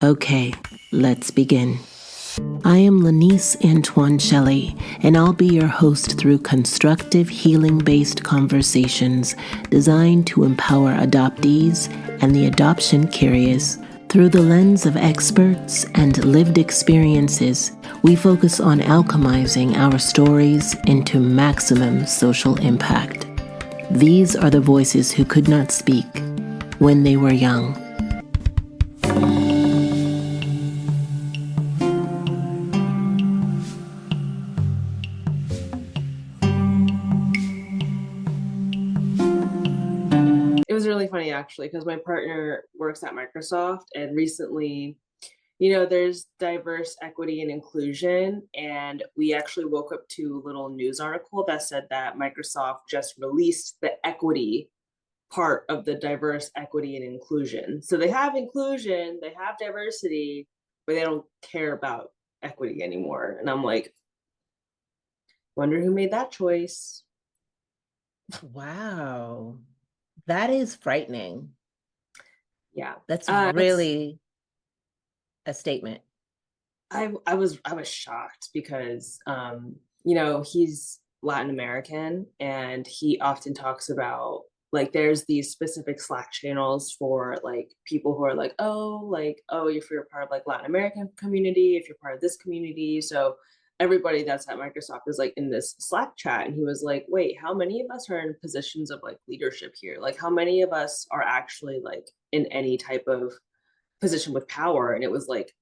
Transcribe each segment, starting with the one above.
Okay, let's begin. I am Lanice Antoine Shelley, and I'll be your host through constructive healing-based conversations designed to empower adoptees and the adoption curious. Through the lens of experts and lived experiences, we focus on alchemizing our stories into maximum social impact. These are the voices who could not speak when they were young. It was really funny actually, because my partner works at Microsoft, and recently, there's diverse equity and inclusion. And we actually woke up to a little news article that said that Microsoft just released the equity part of the diverse equity and inclusion. So they have inclusion, they have diversity, but they don't care about equity anymore. And I'm like, wonder who made that choice. Wow. That is frightening. Yeah. That's really a statement. I was shocked because he's Latin American, and he often talks about, like, there's these specific Slack channels for like people who are like, oh, if you're part of like Latin American community, if you're part of this community. So everybody that's at Microsoft is like in this Slack chat. And he was like, wait, how many of us are in positions of like leadership here? Like, how many of us are actually like in any type of position with power? And it was like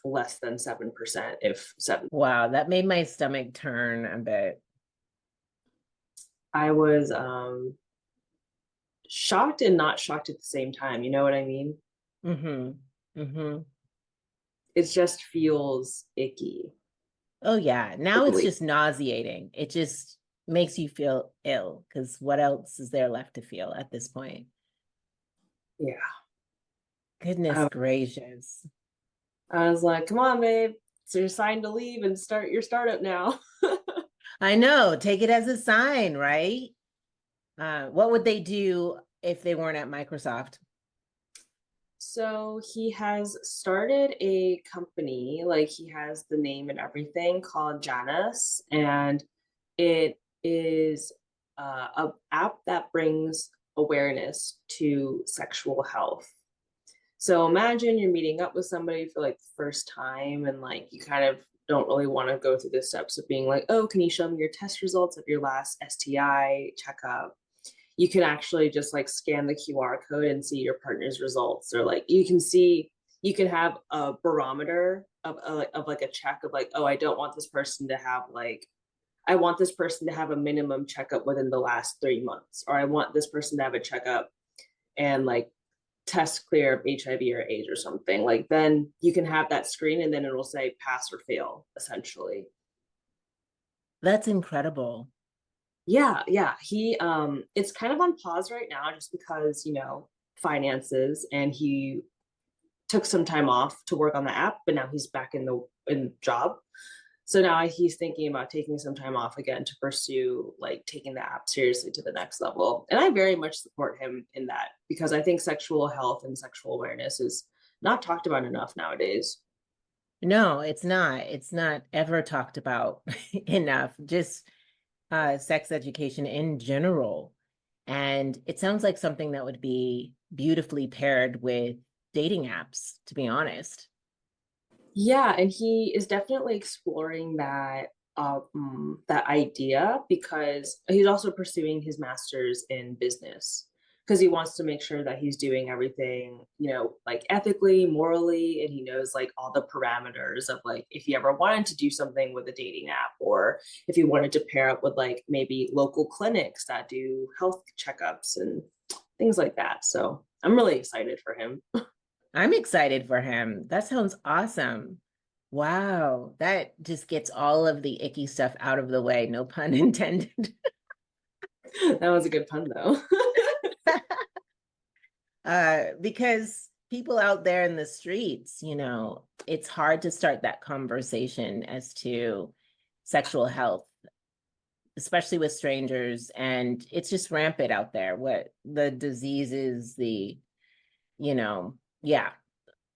less than 7%, if 7. Wow, that made my stomach turn a bit. I was shocked and not shocked at the same time. You know what I mean? It just feels icky. Oh yeah, now it's just nauseating. It just makes you feel ill, because what else is there left to feel at this point? Yeah. Goodness gracious. I was like, come on, babe. It's your sign to leave and start your startup now. I know. Take it as a sign, right? What would they do if they weren't at Microsoft? So he has started a company, like he has the name and everything, called Janus, and it is a app that brings awareness to sexual health. So imagine you're meeting up with somebody for like the first time, and like you kind of don't really want to go through the steps of being like, oh, can you show me your test results of your last STI checkup? You can actually just like scan the QR code and see your partner's results. Or like you can have a barometer of like a check of like, oh, I don't want this person to have like, I want this person to have a minimum checkup within the last 3 months, or I want this person to have a checkup and like test clear of HIV or AIDS or something. Like then you can have that screen and then it'll say pass or fail, essentially. That's incredible. Yeah. He it's kind of on pause right now just because, finances, and he took some time off to work on the app, but now he's back in the job. So now he's thinking about taking some time off again to pursue like taking the app seriously to the next level. And I very much support him in that, because I think sexual health and sexual awareness is not talked about enough nowadays. No, it's not. It's not ever talked about enough. Just sex education in general. And it sounds like something that would be beautifully paired with dating apps, to be honest. Yeah, and he is definitely exploring that idea, because he's also pursuing his master's in business, because he wants to make sure that he's doing everything, like ethically, morally, and he knows like all the parameters of like if he ever wanted to do something with a dating app, or if he wanted to pair up with like maybe local clinics that do health checkups and things like that. So I'm really excited for him. I'm excited for him. That sounds awesome. Wow, that just gets all of the icky stuff out of the way, no pun intended. That was a good pun though. Because people out there in the streets, it's hard to start that conversation as to sexual health, especially with strangers. And it's just rampant out there. What the diseases, yeah,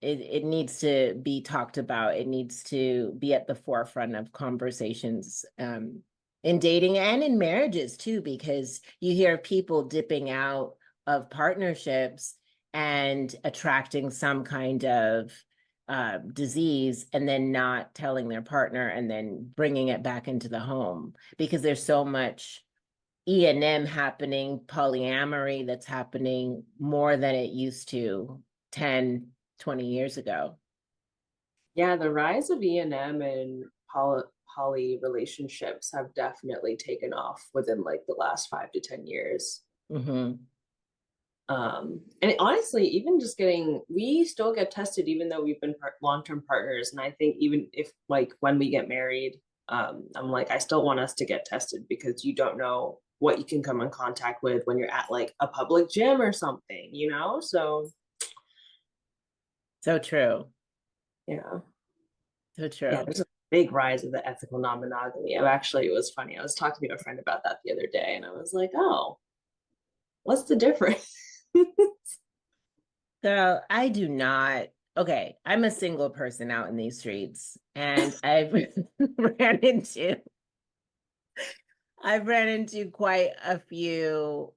it needs to be talked about. It needs to be at the forefront of conversations, in dating and in marriages too, because you hear people dipping out of partnerships and attracting some kind of disease and then not telling their partner and then bringing it back into the home because there's so much E&M happening, polyamory that's happening more than it used to 10, 20 years ago. Yeah, the rise of E&M and poly relationships have definitely taken off within like the last 5 to 10 years. Mm-hmm. And honestly, even just we still get tested even though we've been long-term partners. And I think even if like when we get married, I'm like, I still want us to get tested because you don't know what you can come in contact with when you're at like a public gym or something, you know? So true. yeah. So true. Yeah, there's a big rise of the ethical non-monogamy. It was funny. I was talking to a friend about that the other day and I was like, oh, what's the difference? So I do not. Okay, I'm a single person out in these streets, and I've I've ran into quite a few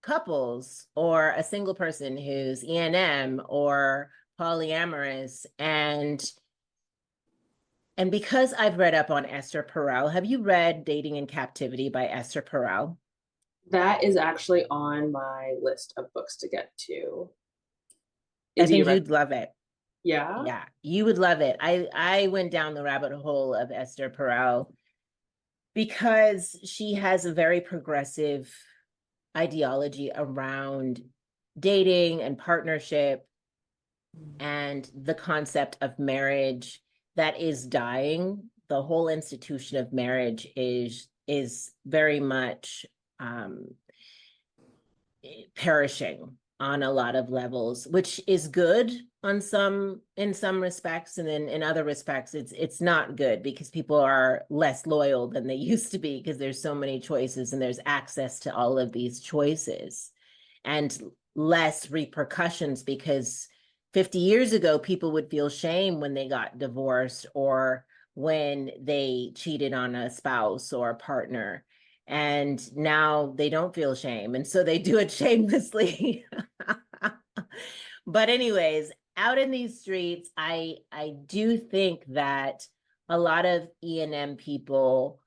couples or a single person who's E&M or polyamorous, and because I've read up on Esther Perel, have you read Dating in Captivity by Esther Perel? That is actually on my list of books to get to. I think you'd love it. Yeah. Yeah, you would love it. I went down the rabbit hole of Esther Perel because she has a very progressive ideology around dating and partnership and the concept of marriage that is dying. The whole institution of marriage is very much perishing on a lot of levels, which is good in some respects, and then in other respects it's not good because people are less loyal than they used to be because there's so many choices and there's access to all of these choices and less repercussions because 50 years ago people would feel shame when they got divorced or when they cheated on a spouse or a partner. And now they don't feel shame. And so they do it shamelessly. But anyways, out in these streets, I do think that a lot of E&M people,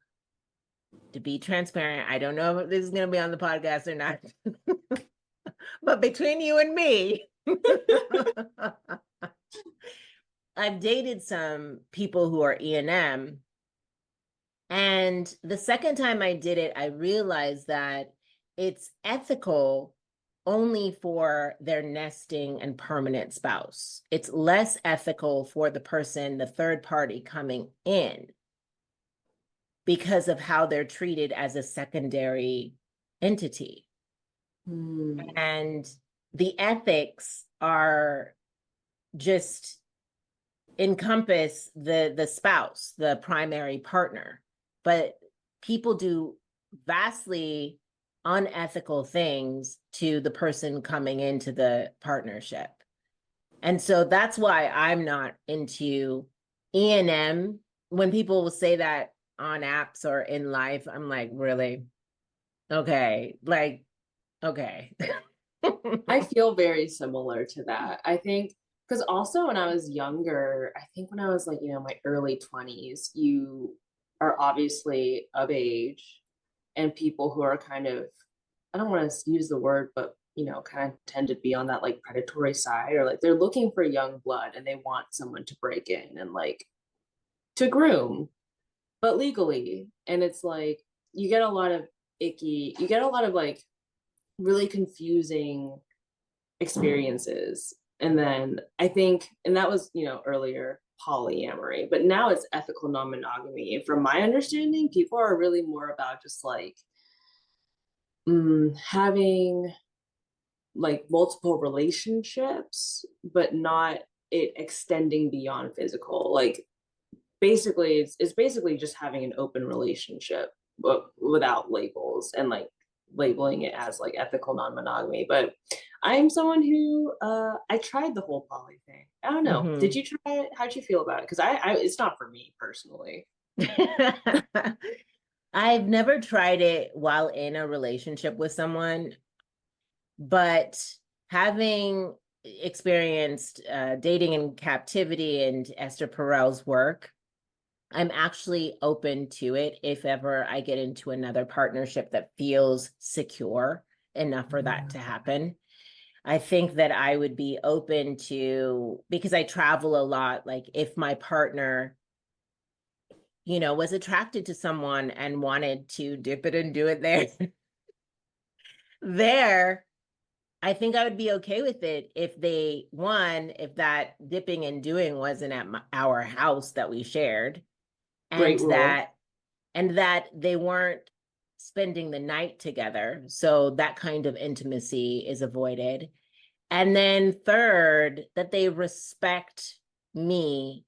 to be transparent, I don't know if this is going to be on the podcast or not, but between you and me, I've dated some people who are E&M. And the second time I did it, I realized that it's ethical only for their nesting and permanent spouse. It's less ethical for the person, the third party coming in, because of how they're treated as a secondary entity. And the ethics are just encompass the spouse, the primary partner. But people do vastly unethical things to the person coming into the partnership. And so that's why I'm not into E&M. When people will say that on apps or in life, I'm like, really? Okay. Like, okay. I feel very similar to that. I think because also when I was younger, I think when I was like, my early 20s, you are obviously of age and people who are kind of, I don't want to use the word, but kind of tend to be on that like predatory side, or like they're looking for young blood and they want someone to break in and like to groom, but legally. And it's like you get a lot of like really confusing experiences. And then I think, and that was, earlier polyamory, but now it's ethical non-monogamy. And from my understanding, people are really more about just like having like multiple relationships, but not it extending beyond physical. Like basically it's basically just having an open relationship, but without labels and like labeling it as like ethical non-monogamy. But I'm someone who I tried the whole poly thing. I don't know. Did Mhm. you try it? How'd you feel about it? Because I it's not for me personally. I've never tried it while in a relationship with someone, but having experienced dating in captivity and Esther Perel's work, I'm actually open to it if ever I get into another partnership that feels secure enough for that to happen. I think that I would be open to, because I travel a lot, like if my partner, was attracted to someone and wanted to dip it and do it there, I think I would be okay with it if if that dipping and doing wasn't at our house that we shared, and Great rule. that they weren't spending the night together. So that kind of intimacy is avoided. And then third, that they respect me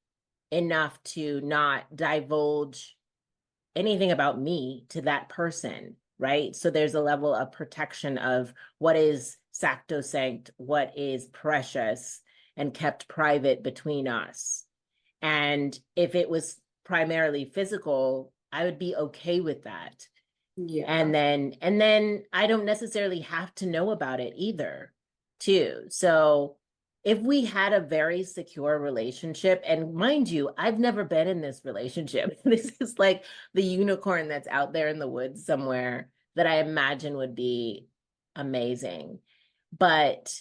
enough to not divulge anything about me to that person, right? So there's a level of protection of what is sacrosanct, what is precious and kept private between us. And if it was primarily physical, I would be okay with that. Yeah. And then I don't necessarily have to know about it either, too. So if we had a very secure relationship, and mind you, I've never been in this relationship. This is like the unicorn that's out there in the woods somewhere that I imagine would be amazing. But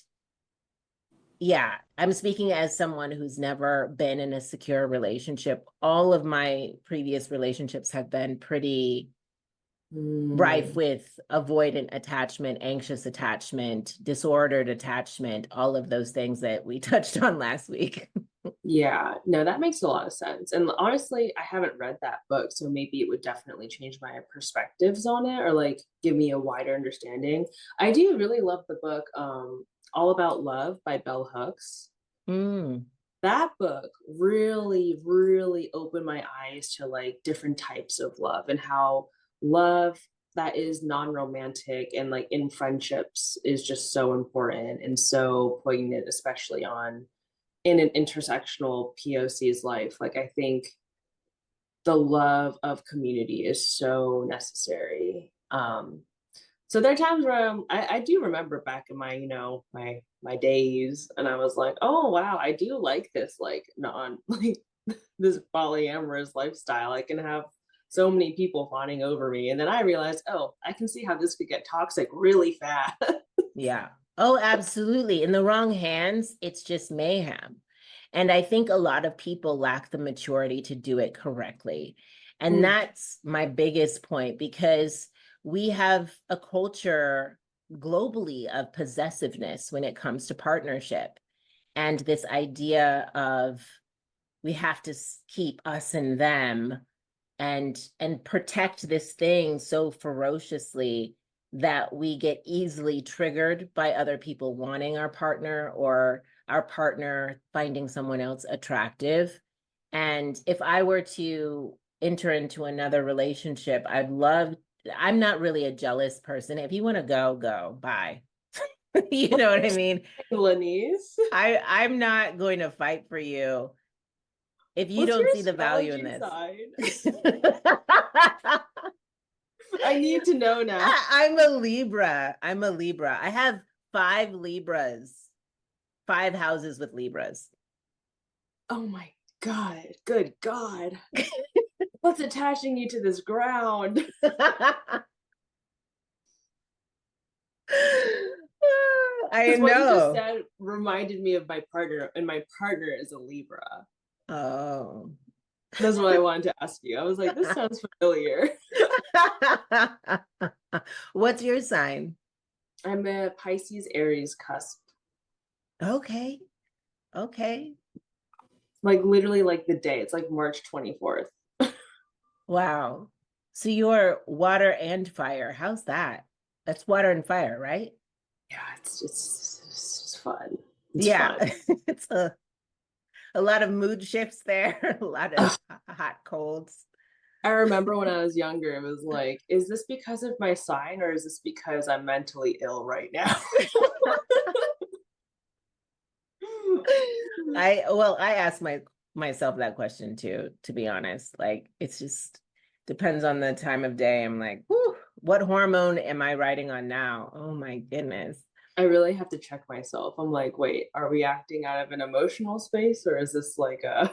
yeah, I'm speaking as someone who's never been in a secure relationship. All of my previous relationships have been pretty rife Mm. with avoidant attachment, anxious attachment, disordered attachment, all of those things that we touched on last week. Yeah, no, that makes a lot of sense. And honestly, I haven't read that book, so maybe it would definitely change my perspectives on it or like give me a wider understanding. I do really love the book All About Love by Bell Hooks. Mm, That book really, really opened my eyes to like different types of love and how love that is non-romantic and like in friendships is just so important and so poignant, especially on in an intersectional POC's life. Like I think the love of community is so necessary. So there are times where I do remember back in my, my days, and I was like, oh wow, I do like this, like non like this polyamorous lifestyle. I can have so many people fawning over me, and then I realized, oh, I can see how this could get toxic really fast. yeah. Oh, absolutely. In the wrong hands, it's just mayhem. And I think a lot of people lack the maturity to do it correctly. And Mm. that's my biggest point, because we have a culture globally of possessiveness when it comes to partnership. And this idea of we have to keep us and them and protect this thing so ferociously that we get easily triggered by other people wanting our partner or our partner finding someone else attractive. And if I were to enter into another relationship, I'm not really a jealous person. If you want to go, go, bye. You know what I mean? Lenise, I'm not going to fight for you if you what's don't your see the value in astrology this. sign? I need to know now. I'm a Libra. I'm a Libra. I have 5 Libras, 5 houses with Libras. Oh my God. Good God. What's attaching you to this ground? I Because what you just know. said reminded me of my partner, and my partner is a Libra. Oh. That's what I wanted to ask you. I was like, this sounds familiar. What's your sign? I'm a Pisces Aries cusp. Okay. Okay. Like literally like the day. It's like March 24th. Wow. So you're water and fire. How's that? That's water and fire, right? Yeah, it's fun. It's Yeah. fun. It's a lot of mood shifts there, a lot of Ugh. hot colds. I remember when I was younger, it was like, is this because of my sign or is this because I'm mentally ill right now? I ask myself that question too, to be honest. Like, it's just depends on the time of day. I'm like, whew, what hormone am I riding on now? Oh my goodness. I really have to check myself. I'm like, wait, are we acting out of an emotional space, or is this like a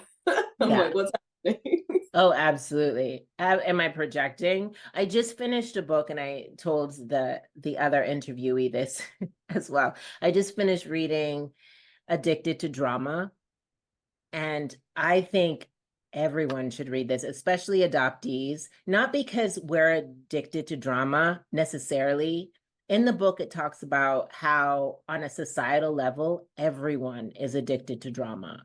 I'm Yeah. like, what's happening? Oh, absolutely. Am I projecting? I just finished a book and I told the other interviewee this as well. I just finished reading Addicted to Drama. And I think everyone should read this, especially adoptees, not because we're addicted to drama necessarily. In the book, it talks about how, on a societal level, everyone is addicted to drama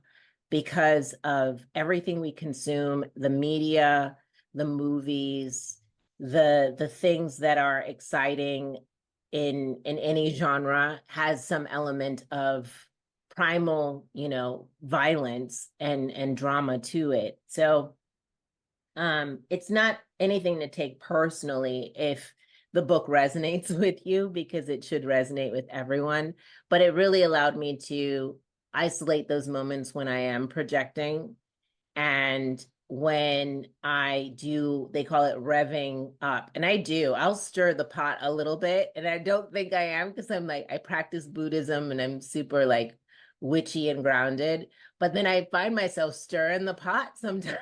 because of everything we consume, the media, the movies, the things that are exciting in any genre has some element of primal, violence and drama to it. So it's not anything to take personally if the book resonates with you, because it should resonate with everyone. But it really allowed me to isolate those moments when I am projecting, and when I do, they call it revving up. And I'll stir the pot a little bit. And I don't think I am, because I'm like, I practice Buddhism and I'm super like witchy and grounded. But then I find myself stirring the pot sometimes,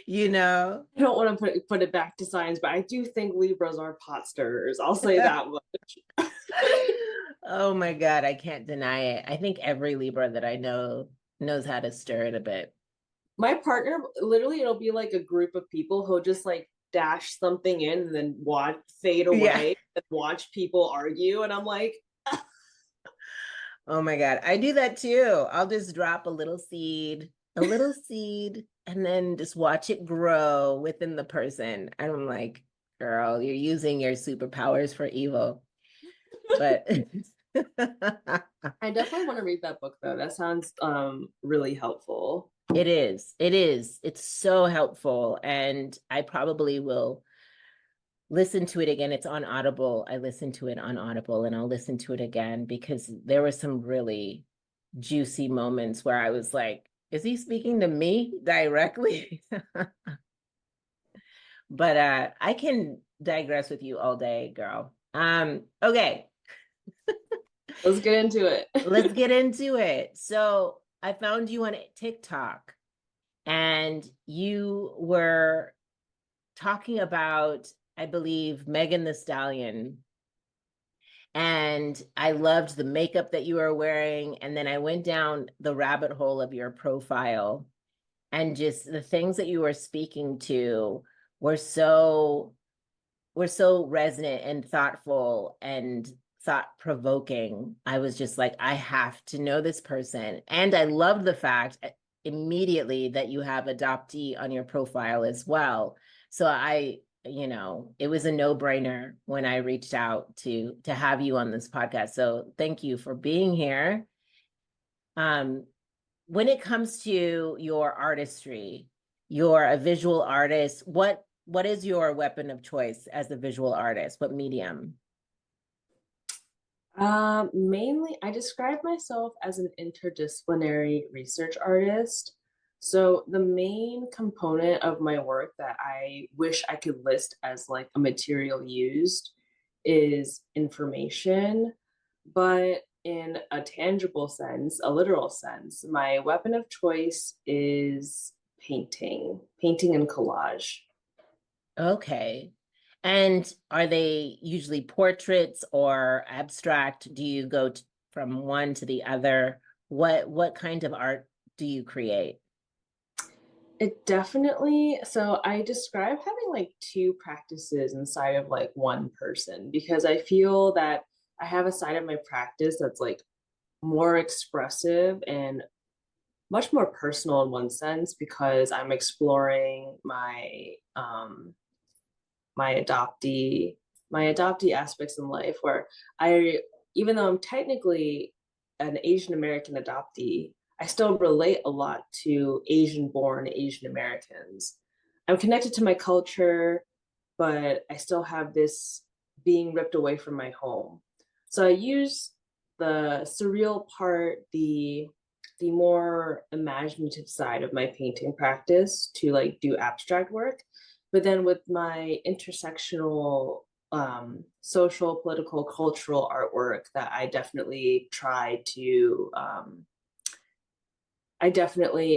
you know? I don't want to put it back to science, but I do think Libras are pot stirrers. I'll say that much. Oh my God, I can't deny it. I think every Libra that I know knows how to stir it a bit. My partner, literally, it'll be like a group of people who'll just like dash something in and then watch fade Yeah. away and watch people argue. And I'm like, Oh my God. I do that too. I'll just drop a little seed, and then just watch it grow within the person. And I'm like, girl, you're using your superpowers for evil. But I definitely want to read that book though. That sounds really helpful. it is. It is. It's so helpful. And I probably will listen to it again. It's on Audible. I listened to it on Audible, and I'll listen to it again because there were some really juicy moments where I was like, is he speaking to me directly? But I can digress with you all day, girl. Okay. Let's get into it. Let's get into it. So I found you on TikTok, and you were talking about, I believe, Megan Thee Stallion. And I loved the makeup that you were wearing. And then I went down the rabbit hole of your profile, and just the things that you were speaking to were so resonant and thoughtful and thought-provoking. I was just like, I have to know this person. And I loved the fact immediately that you have adoptee on your profile as well. So it was a no-brainer when I reached out to have you on this podcast. So thank you for being here. When it comes to your artistry, you're a visual artist. What is your weapon of choice as a visual artist? What medium? Mainly, I describe myself as an interdisciplinary research artist. So the main component of my work that I wish I could list as like a material used is information, but in a tangible sense, a literal sense, my weapon of choice is painting and collage. Okay. And are they usually portraits or abstract? Do you go from one to the other? What kind of art do you create? It definitely, so I describe having like two practices inside of like one person because I feel that I have a side of my practice that's like more expressive and much more personal in one sense because I'm exploring my adoptee my adoptee aspects in life where I even though I'm technically an Asian American adoptee, I still relate a lot to Asian born Asian Americans. I'm connected to my culture, but I still have this being ripped away from my home. So I use the surreal part, the the more imaginative side of my painting practice to like do abstract work. But then with my intersectional social, political, cultural artwork that I definitely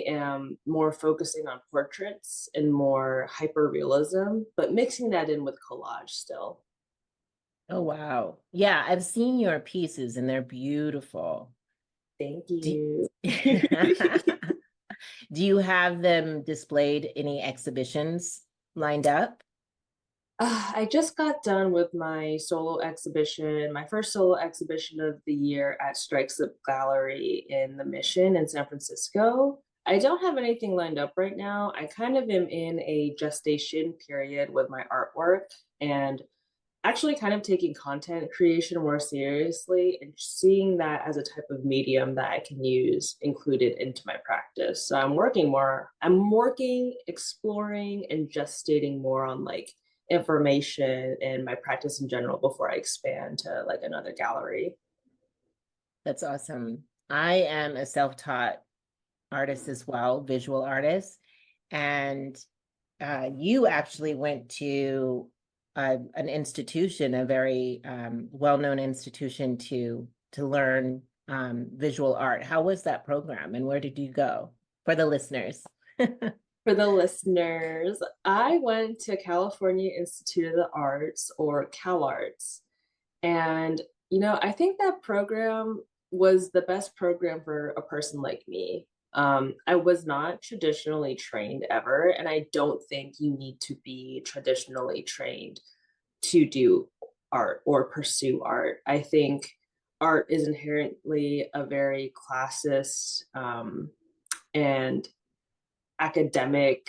am more focusing on portraits and more hyper realism, but mixing that in with collage still. Oh, wow. Yeah, I've seen your pieces and they're beautiful. Thank Do, you. do you have them displayed any exhibitions lined up? I just got done with my solo exhibition, my first solo exhibition of the year at Strikes Up Gallery in the Mission in San Francisco. I don't have anything lined up right now. I kind of am in a gestation period with my artwork and actually kind of taking content creation more seriously and seeing that as a type of medium that I can use included into my practice. So I'm working, exploring, and gestating more on like information and my practice in general before I expand to like another gallery. That's awesome. I am a self-taught artist as well, visual artist. And you actually went to an institution, a very well-known institution to learn visual art. How was that program and where did you go for the listeners? For the listeners, I went to California Institute of the Arts or CalArts. And, I think that program was the best program for a person like me. I was not traditionally trained ever, and I don't think you need to be traditionally trained to do art or pursue art. I think art is inherently a very classist and academic.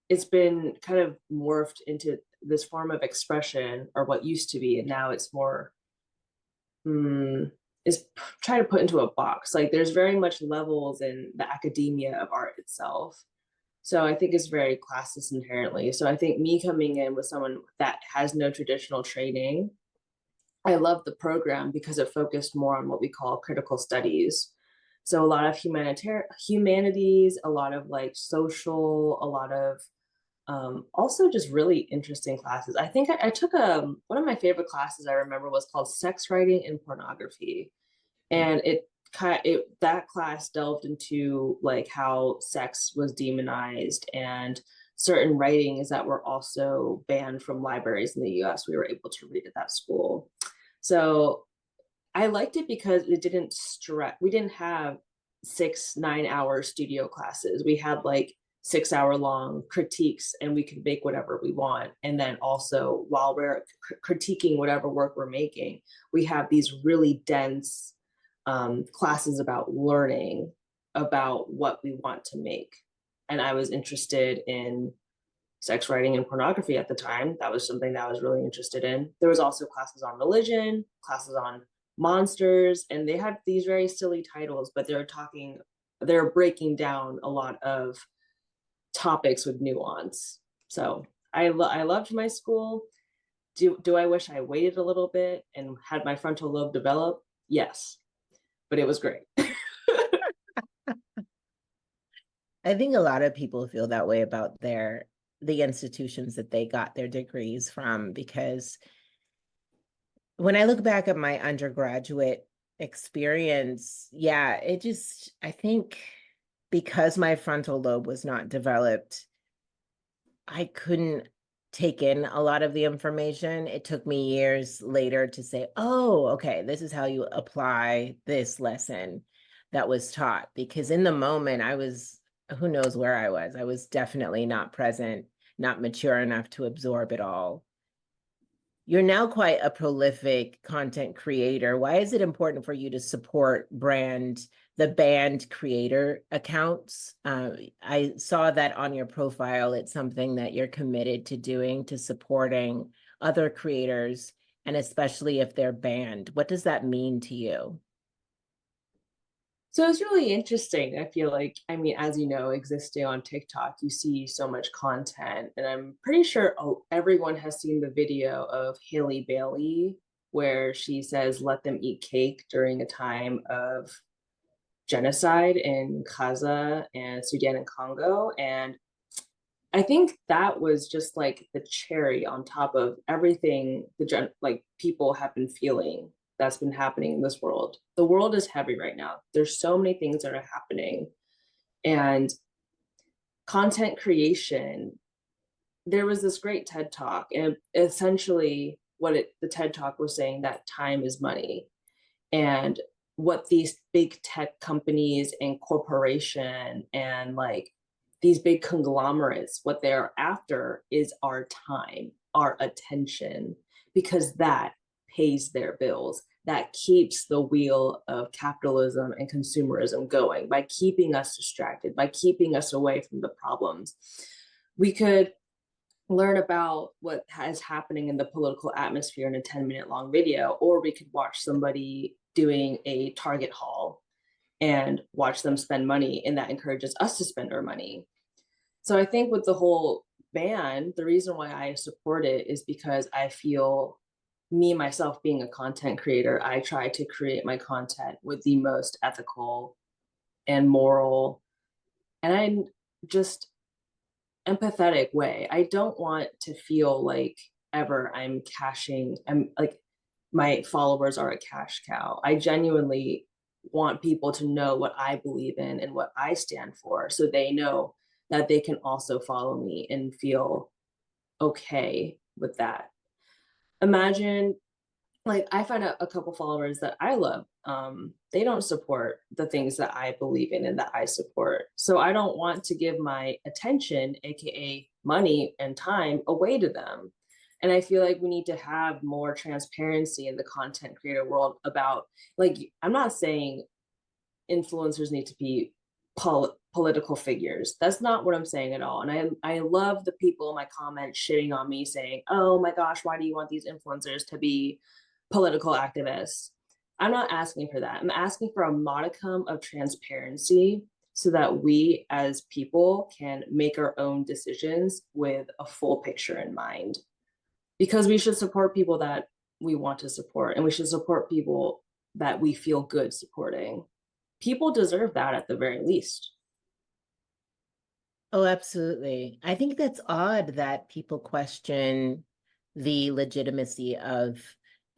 It's been kind of morphed into this form of expression, or what used to be, and now it's more is trying to put into a box. Like there's very much levels in the academia of art itself. So I think it's very classist inherently. So I think me coming in with someone that has no traditional training, I love the program because it focused more on what we call critical studies. So a lot of humanities, a lot of like social, a lot of also just really interesting classes. I think I took one of my favorite classes I remember was called Sex Writing and Pornography, and that class delved into like how sex was demonized and certain writings that were also banned from libraries in the US we were able to read at that school. So I liked it because it didn't stress. We didn't have 6 9 hour studio classes. We had like 6 hour long critiques and we could make whatever we want. And then also while we're critiquing whatever work we're making, we have these really dense classes about learning about what we want to make. And I was interested in sex writing and pornography at the time. That was something that I was really interested in. There was also classes on religion, classes on monsters, and they had these very silly titles, but they're breaking down a lot of topics with nuance. So I loved my school. Do I wish I waited a little bit and had my frontal lobe develop? Yes, but it was great. I think a lot of people feel that way about the institutions that they got their degrees from, because when I look back at my undergraduate experience, yeah, I think because my frontal lobe was not developed, I couldn't take in a lot of the information. It took me years later to say, oh, okay, this is how you apply this lesson that was taught. Because in the moment, who knows where I was? I was definitely not present, not mature enough to absorb it all. You're now quite a prolific content creator. Why is it important for you to support the band creator accounts? I saw that on your profile. It's something that you're committed to doing, to supporting other creators, and especially if they're banned. What does that mean to you? So it's really interesting. I feel like, I mean, as you know, existing on TikTok, you see so much content, and I'm pretty sure everyone has seen the video of Haley Bailey where she says, "Let them eat cake" during a time of genocide in Gaza and Sudan and Congo. And I think that was just like the cherry on top of everything like people have been feeling that's been happening in this world. The world is heavy right now. There's so many things that are happening. And content creation, there was this great TED Talk, and essentially the TED Talk was saying that time is money. And what these big tech companies and corporation and like these big conglomerates, what they're after is our time, our attention, because that pays their bills. That keeps the wheel of capitalism and consumerism going by keeping us distracted, by keeping us away from the problems. We could learn about what is happening in the political atmosphere in a 10-minute long video, or we could watch somebody doing a Target haul and watch them spend money, and that encourages us to spend our money. So I think with the whole ban, the reason why I support it is because I feel, me myself being a content creator, I try to create my content with the most ethical and moral, and I'm just empathetic way. I don't want to feel like ever I'm like my followers are a cash cow. I genuinely want people to know what I believe in and what I stand for, so they know that they can also follow me and feel okay with that. Imagine, like, I find a couple followers that I love, they don't support the things that I believe in and that I support. So I don't want to give my attention, aka money and time, away to them. And I feel like we need to have more transparency in the content creator world about, like, I'm not saying influencers need to be political figures. That's not what I'm saying at all. And I love the people in my comments shitting on me saying, oh my gosh, why do you want these influencers to be political activists? I'm not asking for that. I'm asking for a modicum of transparency so that we as people can make our own decisions with a full picture in mind. Because we should support people that we want to support, and we should support people that we feel good supporting. People deserve that at the very least. Oh, absolutely. I think that's odd that people question the legitimacy of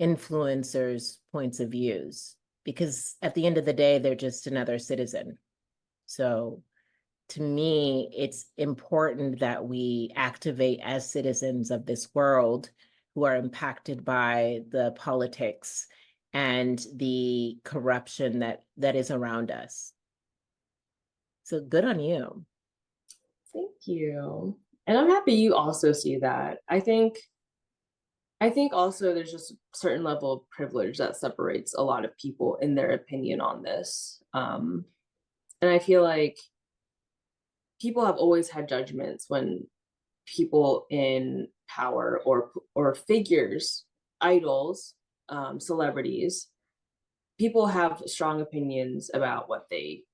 influencers' points of views, because at the end of the day, they're just another citizen. So to me, it's important that we activate as citizens of this world who are impacted by the politics and the corruption that is around us. So good on you. Thank you. And I'm happy you also see that. I think also there's just a certain level of privilege that separates a lot of people in their opinion on this. And I feel like people have always had judgments when people in power or figures, idols, celebrities, people have strong opinions about what they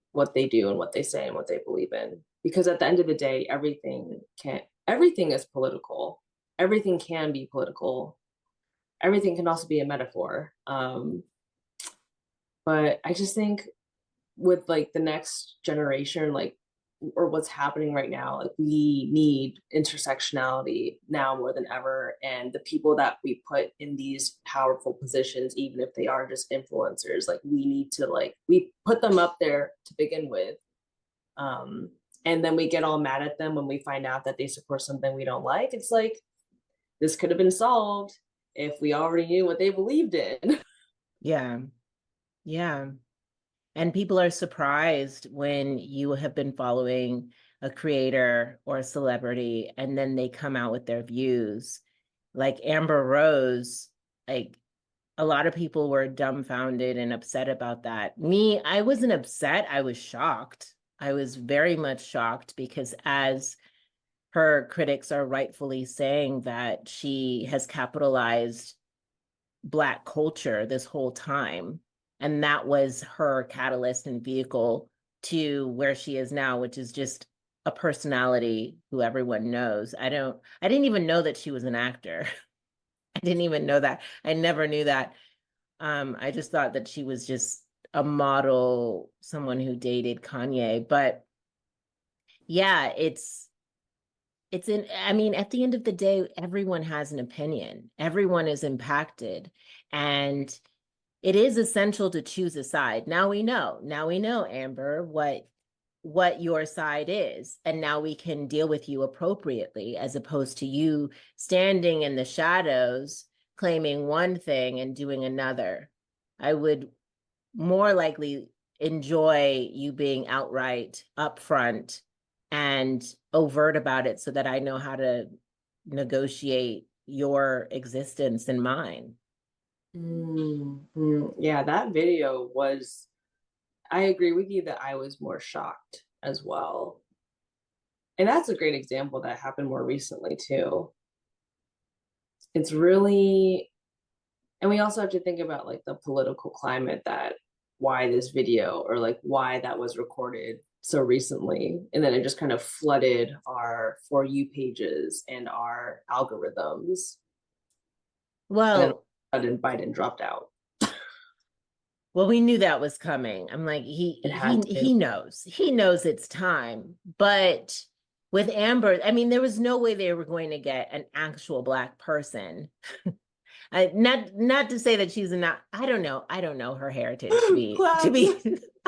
do and what they say and what they believe in. Because at the end of the day, everything is political. Everything can be political. Everything can also be a metaphor. But I just think with like the next generation, like, or what's happening right now, like, we need intersectionality now more than ever. And the people that we put in these powerful positions, even if they are just influencers, like, we need to, like, we put them up there to begin with. And then we get all mad at them when we find out that they support something we don't like. It's like, this could have been solved if we already knew what they believed in. Yeah. Yeah. And people are surprised when you have been following a creator or a celebrity and then they come out with their views. Like Amber Rose, like a lot of people were dumbfounded and upset about that. Me, I wasn't upset. I was shocked. I was very much shocked because, as her critics are rightfully saying, that she has capitalized Black culture this whole time. And that was her catalyst and vehicle to where she is now, which is just a personality who everyone knows. I didn't even know that she was an actor. I didn't even know that. I never knew that. I just thought that she was just a model, someone who dated Kanye, but yeah, I mean, at the end of the day, everyone has an opinion. Everyone is impacted. And it is essential to choose a side. Now we know, Amber, what your side is. And now we can deal with you appropriately, as opposed to you standing in the shadows, claiming one thing and doing another. I would more likely enjoy you being outright upfront and overt about it, so that I know how to negotiate your existence and mine. Yeah, that video was, I agree with you that I was more shocked as well. And that's a great example that happened more recently too. It's really, and we also have to think about like the political climate, that why this video, or like why that was recorded so recently, and then it just kind of flooded our For You pages and our algorithms. And then Well, Biden dropped out. well, we knew that was coming. I'm like, It had he knows it's time. But with Amber, I mean, there was no way they were going to get an actual Black person. Not to say that she's not, I don't know her heritage to be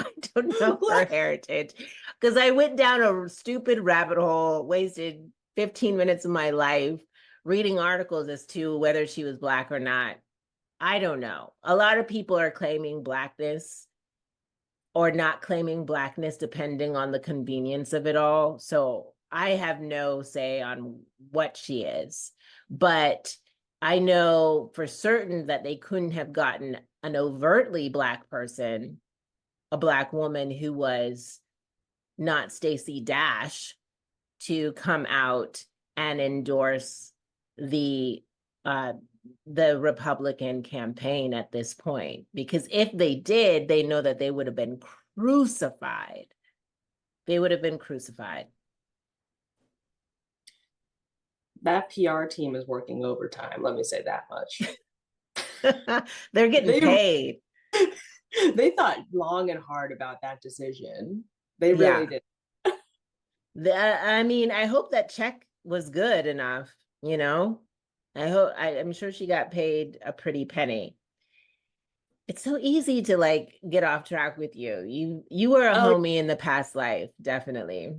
I don't know her heritage, because I went down a stupid rabbit hole, wasted 15 minutes of my life reading articles as to whether she was Black or not. I don't know. A lot of people are claiming Blackness or not claiming Blackness, depending on the convenience of it all. So I have no say on what she is, but I know for certain that they couldn't have gotten an overtly Black person, a Black woman who was not Stacey Dash, to come out and endorse the Republican campaign at this point. Because if they did, they know that they would have been crucified. They would have been crucified. That PR team is working overtime, let me say that much. They're getting paid. They thought long and hard about that decision. They really did. I mean, I hope that check was good enough, you know? I'm sure she got paid a pretty penny. It's so easy to like get off track with you. You were a homie in the past life, definitely.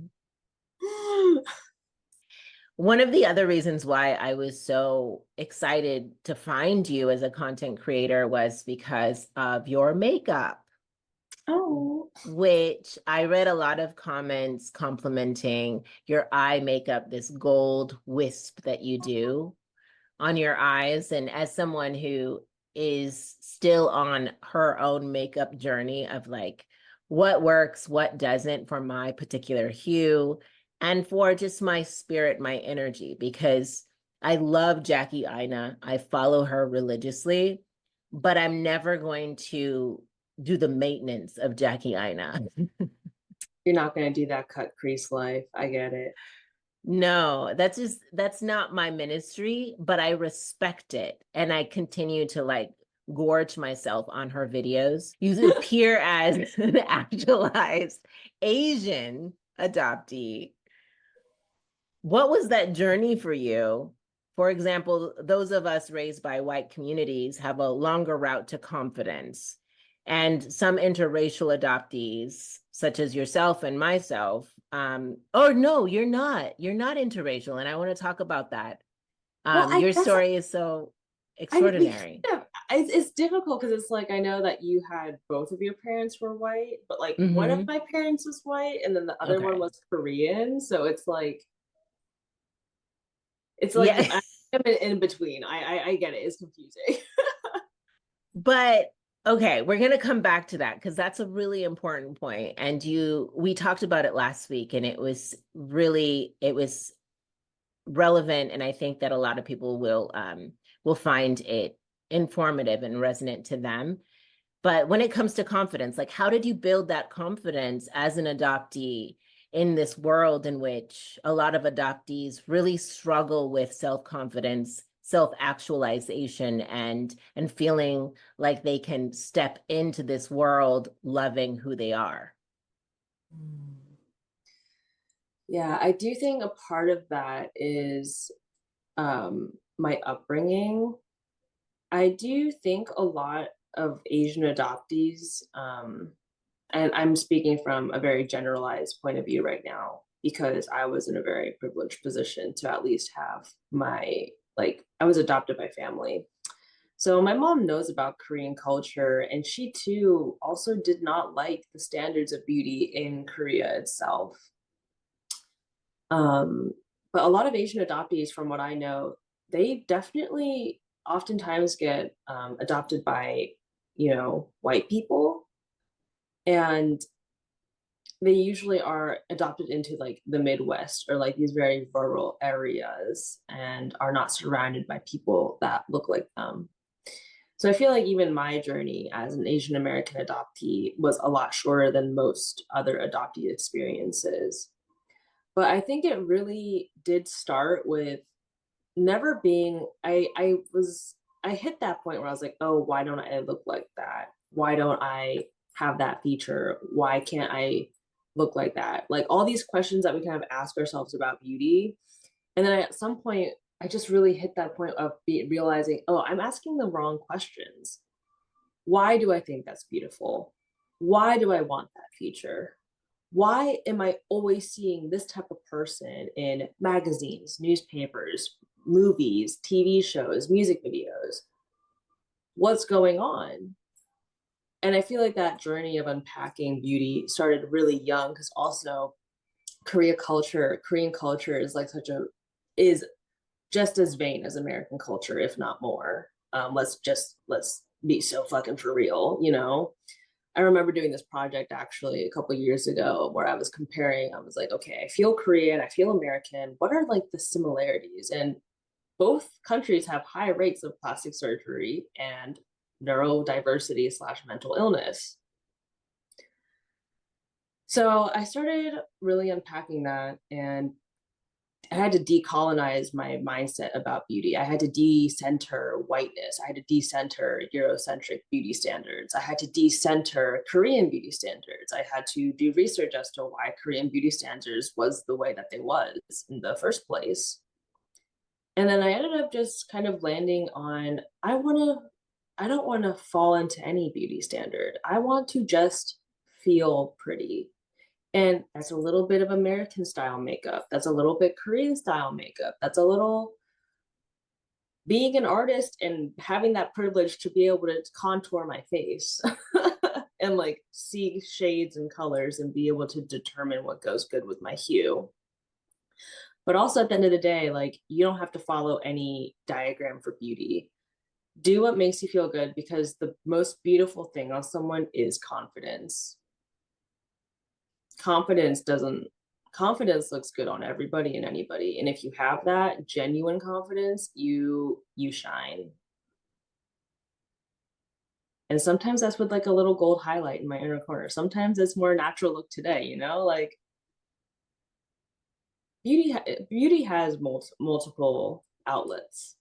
One of the other reasons why I was so excited to find you as a content creator was because of your makeup. Oh. Which I read a lot of comments complimenting your eye makeup, this gold wisp that you do on your eyes. And as someone who is still on her own makeup journey of like what works, what doesn't for my particular hue, and for just my spirit, my energy, because I love Jackie Aina. I follow her religiously, but I'm never going to do the maintenance of Jackie Aina. You're not going to do that cut crease life. I get it. No, that's not my ministry, but I respect it. And I continue to like gorge myself on her videos. You appear as an actualized Asian adoptee. What was that journey for you? For example, those of us raised by white communities have a longer route to confidence. And some interracial adoptees, such as yourself and myself, oh no, you're not interracial. And I want to talk about that. Your story is so extraordinary. It's difficult because it's like, I know that you had both of your parents were white, but like one of my parents was white and then the other one was Korean. So it's like I'm in between. I get it. It's confusing. But okay, we're going to come back to that because that's a really important point. And we talked about it last week, and it was relevant. And I think that a lot of people will find it informative and resonant to them. But when it comes to confidence, like how did you build that confidence as an adoptee in this world in which a lot of adoptees really struggle with self-confidence, self-actualization and feeling like they can step into this world loving who they are. Yeah, I do think a part of that is my upbringing. I do think a lot of Asian adoptees, and I'm speaking from a very generalized point of view right now, because I was in a very privileged position to at least have I was adopted by family. So my mom knows about Korean culture, and she too also did not like the standards of beauty in Korea itself. Um, but a lot of Asian adoptees, from what I know, they definitely oftentimes get adopted by, white people. And they usually are adopted into like the Midwest or like these very rural areas and are not surrounded by people that look like them. So I feel like even my journey as an Asian American adoptee was a lot shorter than most other adoptee experiences. But I think it really did start with never being I hit that point where I was like, oh, why don't I look like that? Why don't I have that feature? Why can't I look like that? Like all these questions that we kind of ask ourselves about beauty. And then at some point, I just really hit that point of realizing, oh, I'm asking the wrong questions. Why do I think that's beautiful? Why do I want that feature? Why am I always seeing this type of person in magazines, newspapers, movies, TV shows, music videos? What's going on? And I feel like that journey of unpacking beauty started really young, because also Korean culture is like is just as vain as American culture, if not more. Let's be so fucking for real, I remember doing this project actually a couple of years ago where I was comparing. I was like, okay, I feel Korean, I feel American. What are like the similarities? And both countries have high rates of plastic surgery and neurodiversity / mental illness. So I started really unpacking that, and I had to decolonize my mindset about beauty. I had to decenter whiteness. I had to decenter Eurocentric beauty standards. I had to decenter Korean beauty standards. I had to do research as to why Korean beauty standards was the way that they was in the first place. And then I ended up just kind of landing on, I don't want to fall into any beauty standard. I want to just feel pretty. And that's a little bit of American style makeup. That's a little bit Korean style makeup. That's a little being an artist and having that privilege to be able to contour my face and like see shades and colors and be able to determine what goes good with my hue. But also at the end of the day, like you don't have to follow any diagram for beauty. Do what makes you feel good, because the most beautiful thing on someone is confidence. Confidence looks good on everybody and anybody, and if you have that genuine confidence, you shine. And sometimes that's with like a little gold highlight in my inner corner. Sometimes it's more natural look today, like beauty has multiple outlets,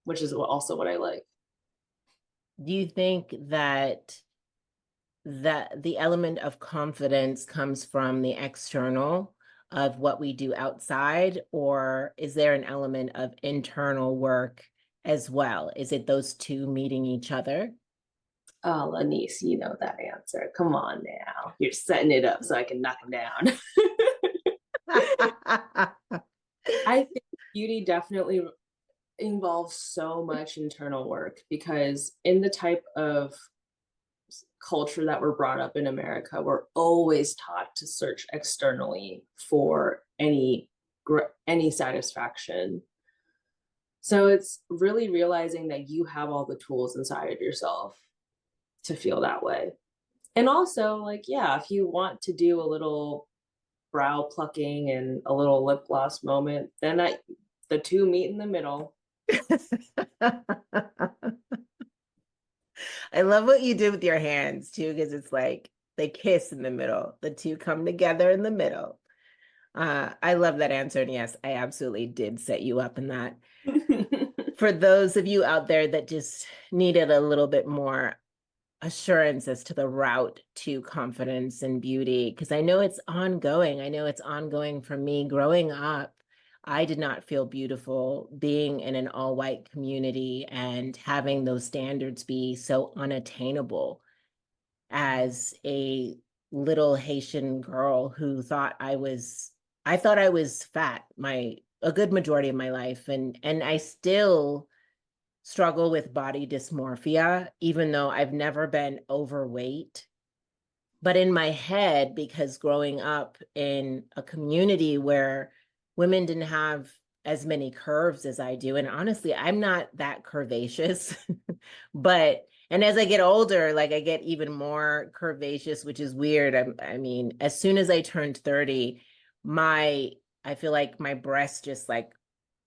which is also what I like. Do you think that the element of confidence comes from the external of what we do outside, or is there an element of internal work as well? Is it those two meeting each other? Oh, Lanice, you know that answer. Come on now. You're setting it up so I can knock him down. I think beauty definitely involves so much internal work, because in the type of culture that we're brought up in America, we're always taught to search externally for any satisfaction. So it's really realizing that you have all the tools inside of yourself to feel that way. And also, like, yeah, if you want to do a little brow plucking and a little lip gloss moment, then the two meet in the middle. I love what you did with your hands too, because it's like they kiss in the middle. The two come together in the middle. I love that answer. And yes, I absolutely did set you up in that. for those of you out there that just needed a little bit more assurance as to the route to confidence and beauty, because I know it's ongoing. I know it's ongoing for me. Growing up, I did not feel beautiful being in an all-white community and having those standards be so unattainable as a little Haitian girl who thought I thought I was fat a good majority of my life. And I still struggle with body dysmorphia, even though I've never been overweight. But in my head, because growing up in a community where women didn't have as many curves as I do, and honestly, I'm not that curvaceous, and as I get older, like I get even more curvaceous, which is weird. I mean, as soon as I turned 30, I feel like my breasts just like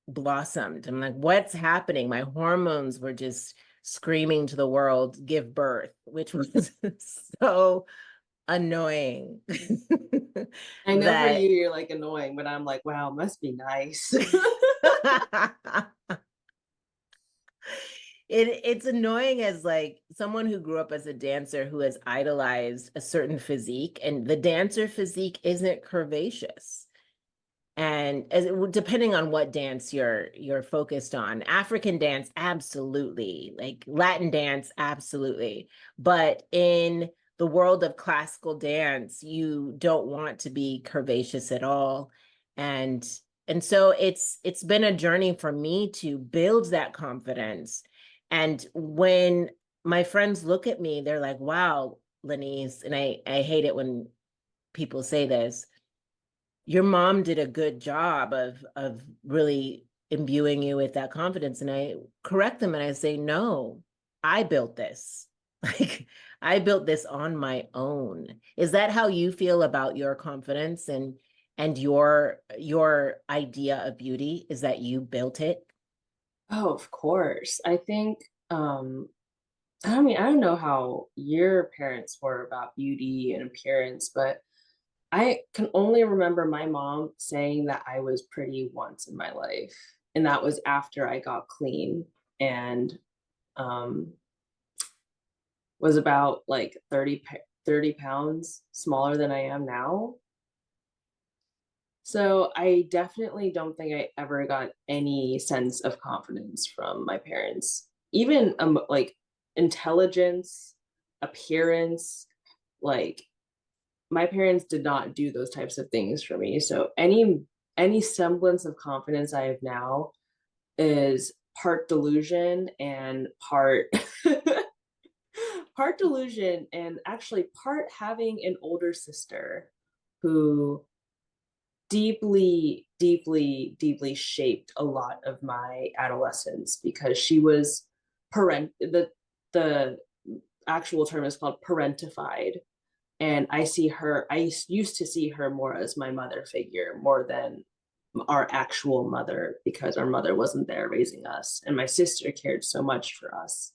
blossomed. I'm like, what's happening? My hormones were just screaming to the world, give birth, which was so annoying. I know for that you, you're like annoying, but I'm like, wow, must be nice. it's annoying as like someone who grew up as a dancer who has idolized a certain physique, and the dancer physique isn't curvaceous. And depending on what dance you're focused on, African dance, absolutely, like Latin dance, absolutely. But in the world of classical dance, you don't want to be curvaceous at all. And so it's been a journey for me to build that confidence. And when my friends look at me, they're like, wow, Lenise, and I hate it when people say this, your mom did a good job of really imbuing you with that confidence. And I correct them and I say, no, I built this. Like I built this on my own. Is that how you feel about your confidence and your idea of beauty, is that you built it? Oh, of course. I think, I mean, I don't know how your parents were about beauty and appearance, but I can only remember my mom saying that I was pretty once in my life. And that was after I got clean and um, was about like 30 pounds smaller than I am now. So I definitely don't think I ever got any sense of confidence from my parents, even like intelligence, appearance, like my parents did not do those types of things for me. So any semblance of confidence I have now is part delusion and part part delusion and actually part having an older sister who deeply shaped a lot of my adolescence because she was the actual term is called parentified, and I used to see her more as my mother figure more than our actual mother because our mother wasn't there raising us and my sister cared so much for us,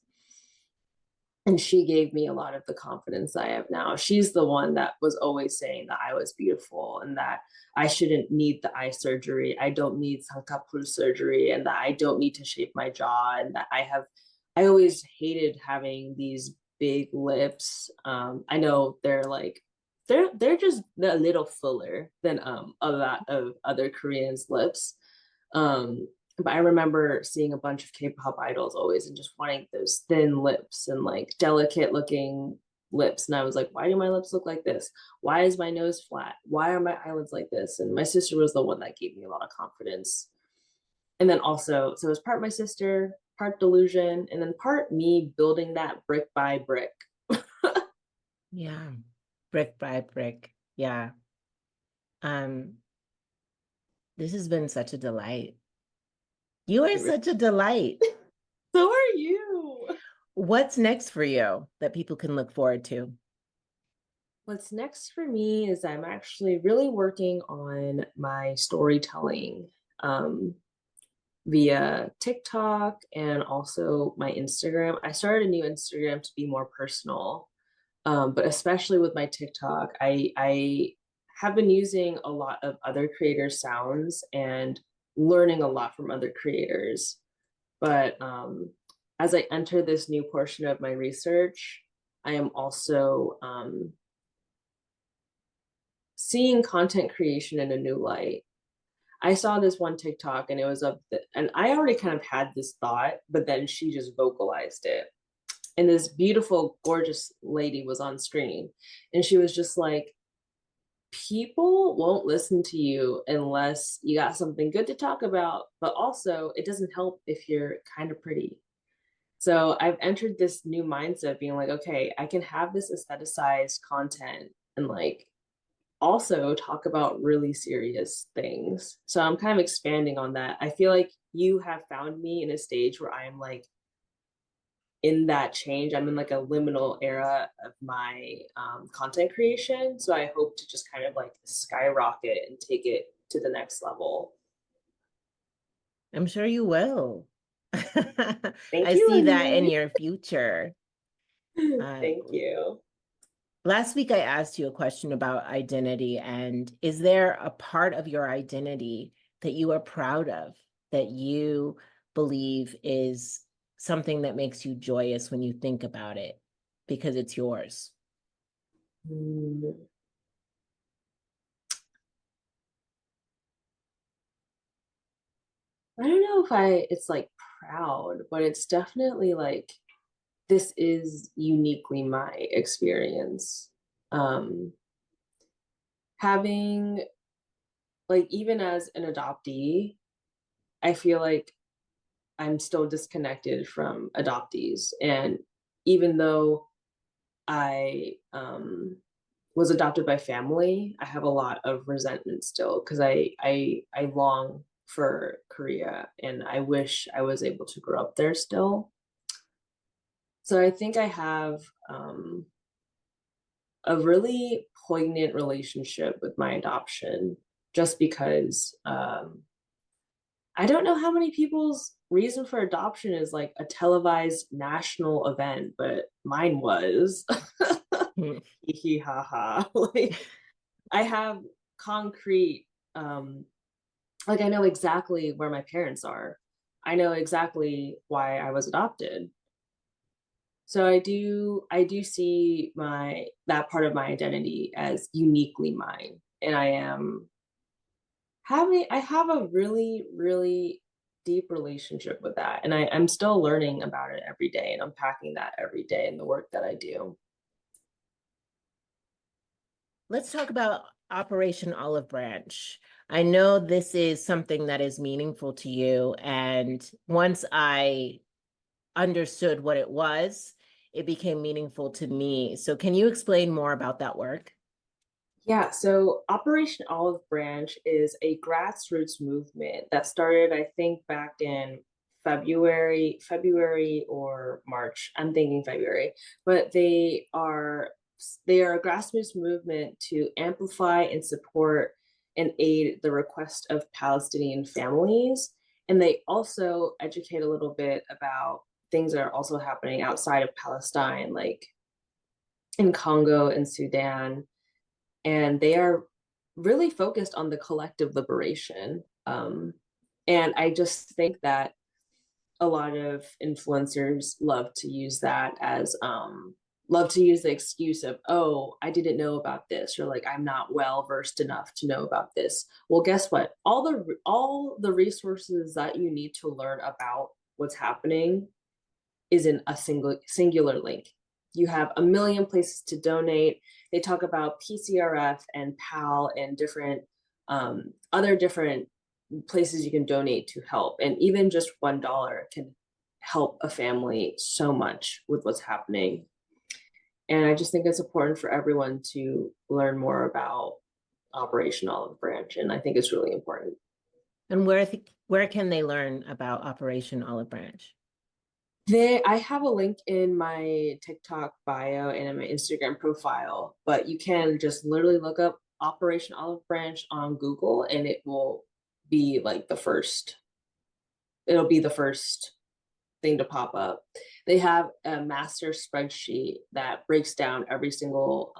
and she gave me a lot of the confidence I have now. She's the one that was always saying that I was beautiful and that I shouldn't need the eye surgery. I don't need Sankapru surgery, and that I don't need to shape my jaw, and that I always hated having these big lips. I know they're just a little fuller than a lot of other Koreans' lips. Um, but I remember seeing a bunch of K-pop idols always and just wanting those thin lips and like delicate looking lips. And I was like, why do my lips look like this? Why is my nose flat? Why are my eyelids like this? And my sister was the one that gave me a lot of confidence. And then also, so it was part my sister, part delusion, and then part me building that brick by brick. Yeah. Brick by brick. Yeah. Um, this has been such a delight. You are such a delight. So are you. What's next for you that people can look forward to? What's next for me is I'm actually really working on my storytelling via TikTok and also my Instagram. I started a new Instagram to be more personal, but especially with my TikTok, I have been using a lot of other creators' sounds and learning a lot from other creators. But as I enter this new portion of my research, I am also seeing content creation in a new light. I saw this one TikTok and it was and I already kind of had this thought, but then she just vocalized it. And this beautiful, gorgeous lady was on screen. And she was just like, people won't listen to you unless you got something good to talk about, but also it doesn't help if you're kind of pretty. So I've entered this new mindset being like, okay, I can have this aestheticized content and like also talk about really serious things. So I'm kind of expanding on that. I feel like you have found me in a stage where I'm like in that change. I'm in like a liminal era of my content creation. So I hope to just kind of like skyrocket and take it to the next level. I'm sure you will. Thank I you, see that in Eunnuri. your future. Thank you. Last week, I asked you a question about identity, and is there a part of your identity that you are proud of, that you believe is something that makes you joyous when you think about it because it's yours? Mm. I don't know if it's like proud, but it's definitely like this is uniquely my experience. Um, Having like even as an adoptee, I feel like I'm still disconnected from adoptees. And even though I was adopted by family, I have a lot of resentment still because I long for Korea and I wish I was able to grow up there still. So I think I have a really poignant relationship with my adoption just because I don't know how many people's reason for adoption is like a televised national event, but mine was. Hee ha ha. Like I have concrete like I know exactly where my parents are. I know exactly why I was adopted. So I do see my that part of my identity as uniquely mine. And I have a really, really deep relationship with that. And I'm still learning about it every day and unpacking that every day in the work that I do. Let's talk about Operation Olive Branch. I know this is something that is meaningful to you. And once I understood what it was, it became meaningful to me. So can you explain more about that work? Yeah, so Operation Olive Branch is a grassroots movement that started, I think, back in February or March. I'm thinking February, but they are a grassroots movement to amplify and support and aid the request of Palestinian families. And they also educate a little bit about things that are also happening outside of Palestine, like in Congo and Sudan, and they are really focused on the collective liberation. And I just think that a lot of influencers love to use that as love to use the excuse of, oh, I didn't know about this, or like I'm not well versed enough to know about this. Well, guess what, all the resources that you need to learn about what's happening is in a singular link. You have a million places to donate. They talk about PCRF and PAL and different other different places you can donate to help. And even just $1 can help a family so much with what's happening. And I just think it's important for everyone to learn more about Operation Olive Branch. And I think it's really important. And where can they learn about Operation Olive Branch? I have a link in my TikTok bio and in my Instagram profile, but you can just literally look up Operation Olive Branch on Google and it will be like it'll be the first thing to pop up. They have a master spreadsheet that breaks down every single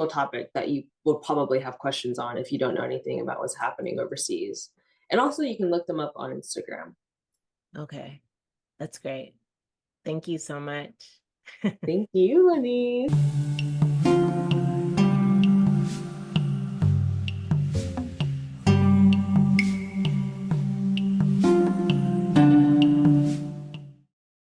topic that you will probably have questions on if you don't know anything about what's happening overseas. And also you can look them up on Instagram. Okay. That's great. Thank you so much. Thank you, Lenise.